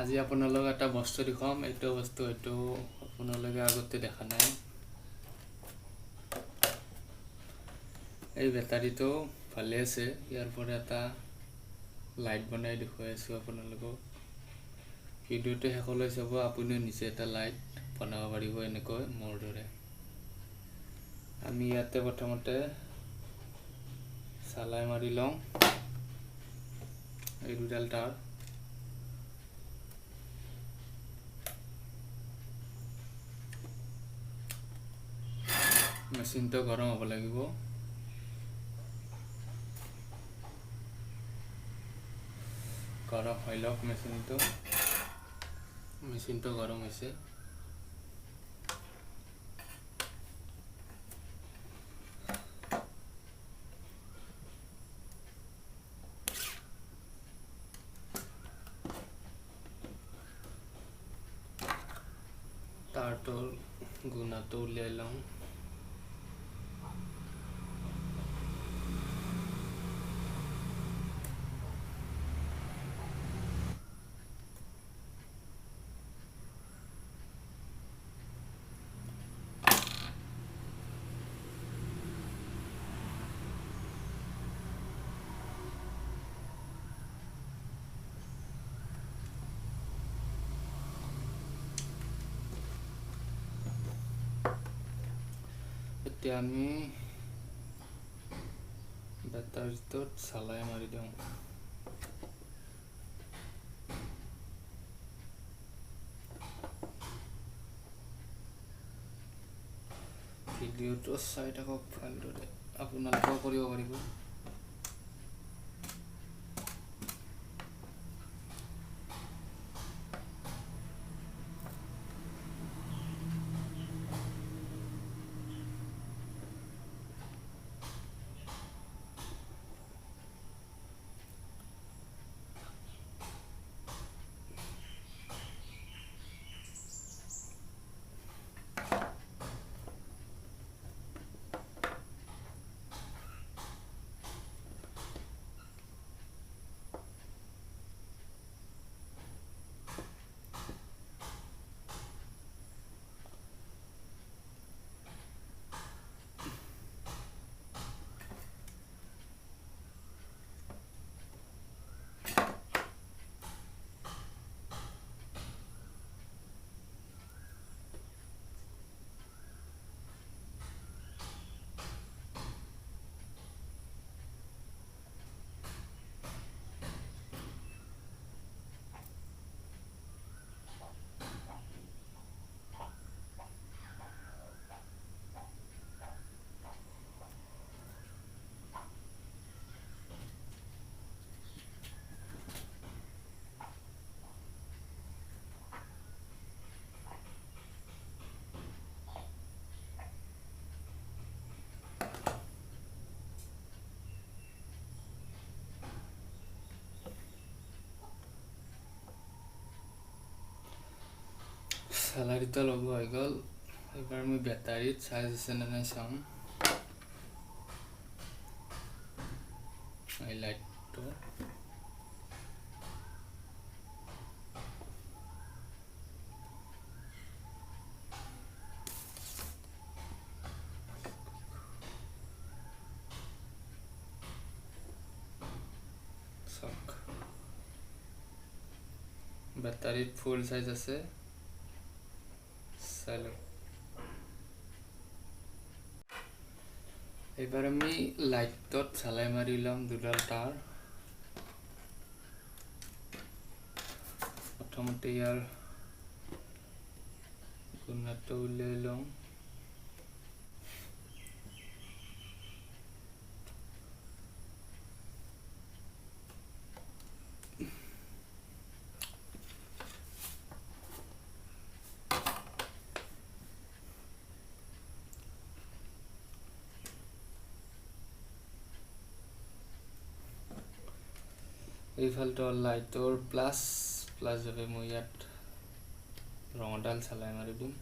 আজি আপোনালোকক এটা বস্তু দেখাম। এইটো বস্তু হয়তো আপোনালোকে আগতে দেখা নাই। এই বেটাৰীটো ভালে আছে। ইয়াৰ পৰা এটা লাইট বনাই দেখুৱাই আছোঁ আপোনালোকক। ভিডিঅ'টো শেষলৈ চাব, আপুনিও নিজে এটা লাইট বনাব পাৰিব এনেকৈ মোৰ দৰে। আমি ইয়াতে প্ৰথমতে চালাই মাৰি লওঁ এই দুডাল তার। মেচিনটো গৰম হ'ব লাগিব। গৰম হৈ লওক মেচিনটো গৰম হৈছে। তারটোৰ গুণাটো উলিয়াই লওঁ। এতিয়া আমি বেটাৰীটোত চালাই মাৰি দিওঁ। ভিডিঅ'টো চাই থাকক ভালদৰে, আপোনালোকেও কৰিব পাৰিব। চেলাৰীটো লগোৱা হৈ গ'ল। এইবাৰ আমি বেটাৰীত চাৰ্জ আছে নে নাই চাম। এই লাইটটো চাওক, বেটাৰীত ফুল চাইজ আছে। চাই লওক। এইবাৰ আমি লাইটত চালাই মাৰি ল'ম দুডাল তার। প্ৰথমতে ইয়াৰ গুণাটো উলিয়াই লওঁ। এইফালটো লাইটৰ প্লাছ বাবে মই ইয়াত ৰঙডাল চালাই মাৰি দিম।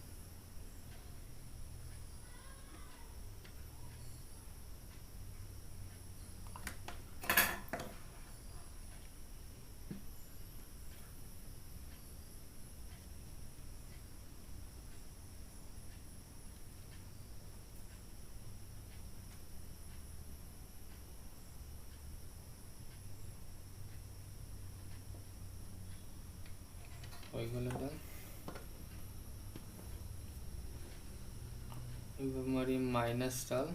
হৈ গ'ল এডাল। এইবাৰ মাৰিম মাইনাছডাল।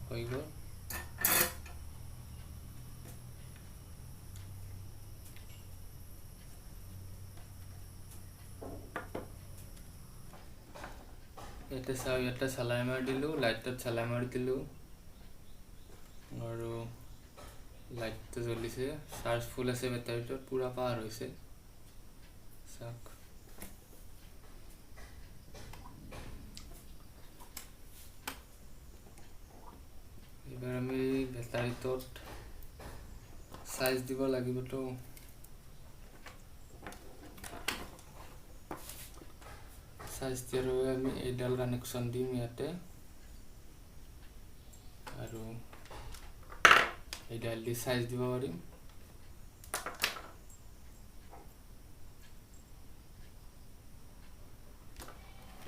হৈ গ'ল। ইয়াতে চাওঁ, ইয়াতে চালাই মাৰি দিলোঁ, লাইটত চালাই মাৰি দিলোঁ আৰু লাইটটো জ্বলিছে। চাৰ্জ ফুল আছে বেটাৰীটোত, পুৰা পাৱাৰ হৈছে। চাওক, এইবাৰ আমি বেটাৰীটোত চাৰ্জ দিব লাগিবতো। চাৰ্জ দিয়াৰ বাবে আমি এইডাল কানেকশ্যন দিম ইয়াতে আৰু এইডাল দি চাৰ্জ দিব পাৰিম।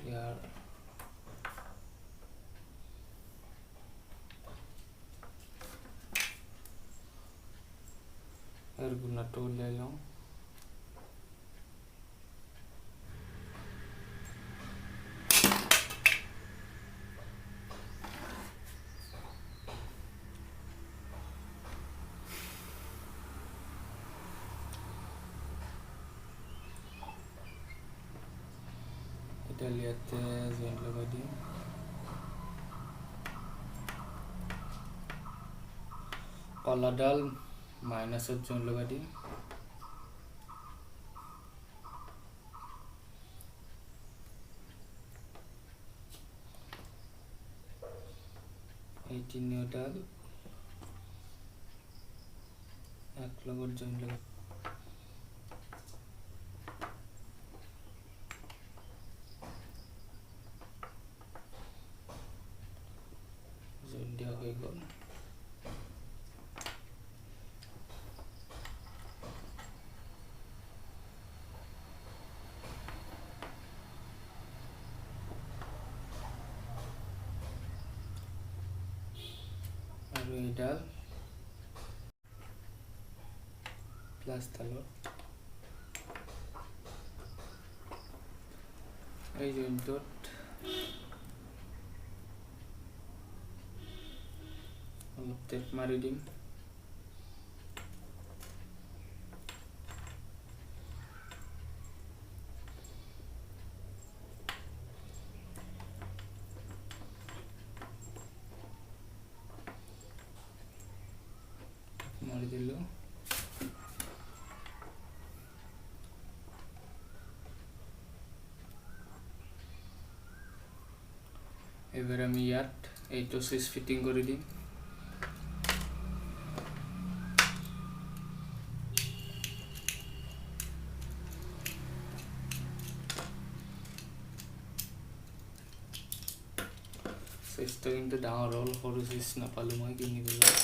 ইয়াৰ গুণাটো উলিয়াই লওঁ। এডাল ইয়াতে জইন লগাই দিম। কলাডাল মাইনাছত জইন লগাই দিম। এই তিনিওডাল এক লগত জইন লগাই জইন দিয়া হৈ গ'ল। আৰু এইডাল প্লাছডালত এই জইনটোত অলপ টেপ মাৰি দিম। মাৰি দিলোঁ। এবাৰ আমি ইয়াত এইটো সুইচ ফিটিং কৰি দিম। সুইচটো কিন্তু ডাঙৰ হ'ল, সৰু সুইচ নাপালোঁ মই কিনিবলৈ।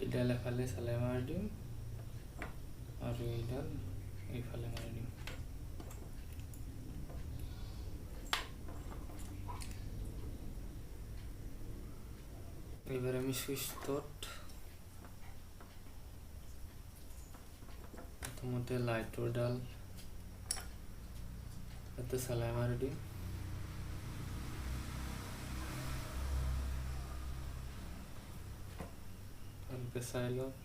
এইডাল এফালে চালাই মাৰি দিম আৰু এইডাল এইফালে মাৰি দিম। এইবাৰ আমি সুইচটোত প্ৰথমতে লাইটৰ ডাল ইয়াতে চালাই মাৰি দিম। ভালকে চাই লওক।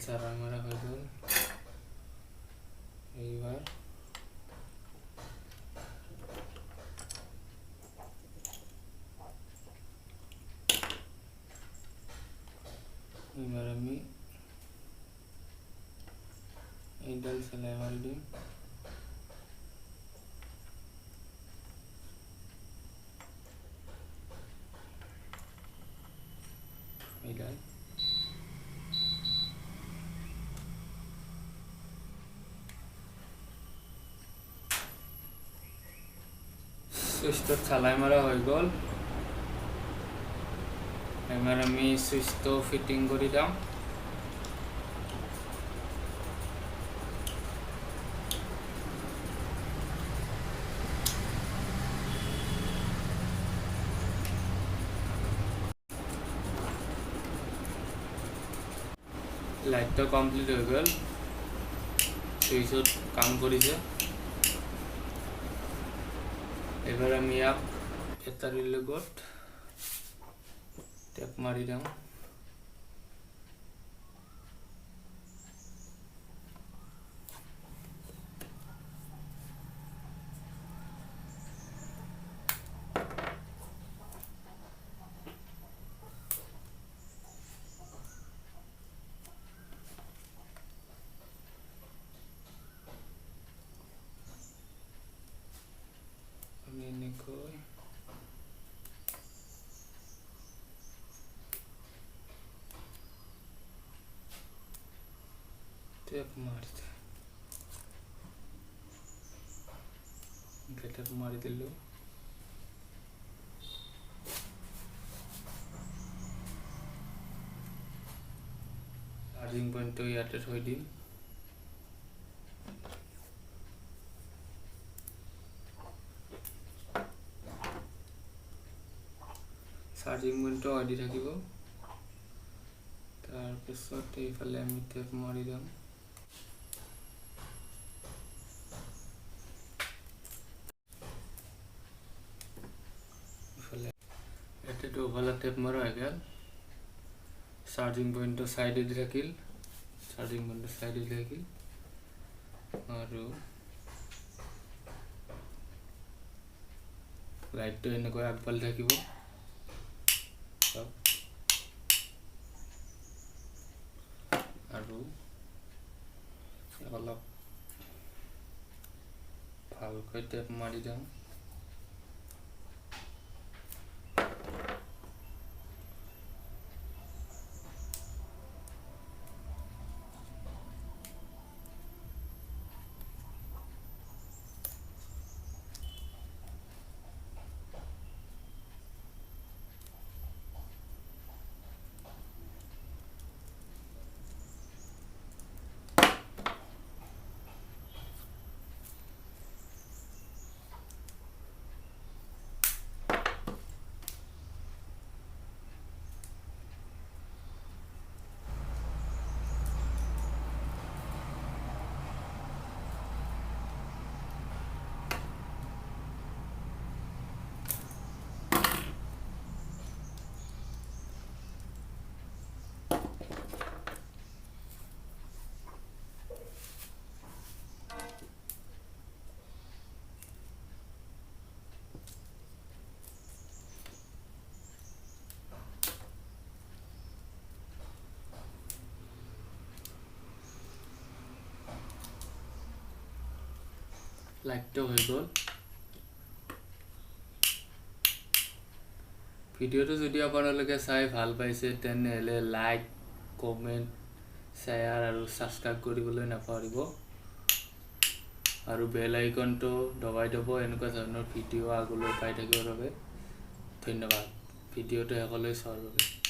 চাৰাই মৰা হৈ গ'ল। এইবাৰ আমি এইডাল চেলাই মাৰি দিম। এইডাল সুইচটো চালাই মাৰা হৈ গ'ল। এবাৰ আমি সুইচটো ফিটিং কৰি দিম। লাইটটো কমপ্লিট হৈ গ'ল, সুইচত কাম কৰিছে। এবাৰ আমি ইয়াক বেটাৰীৰ লগত টেপ মাৰি দিওঁ। আমি এনেকৈ টেপ মাৰি দিলোঁ। চাৰ্জিং পইণ্টটো ইয়াতে থৈ দিম। চাৰ্জিং পইণ্টটো আদি থাকিব। তাৰপিছত এইফালে আমি টেপ মাৰি দিম। ইয়াতে দুফালে টেপ মাৰা হৈ গ'ল। চাৰ্জিং পইণ্টটো চাইডেদি থাকিল, আৰু লাইটটো এনেকৈ আগফালে থাকিব। আৰু অলপ ভালকৈ টেপ মাৰি দিওঁ। লাইটটো হৈ গ'ল। ভিডিঅ'টো যদি আপোনালোকে চাই ভাল পাইছে তেনেহ'লে লাইক, কমেণ্ট, শ্বেয়াৰ আৰু ছাবস্ক্ৰাইব কৰিবলৈ নাপাহৰিব। আৰু বেল আইকনটো দবাই দিব এনেকুৱা ধৰণৰ ভিডিঅ' আগলৈ পাই থাকিবৰ বাবে। ধন্যবাদ ভিডিঅ'টো শেষলৈ চোৱাৰ বাবে।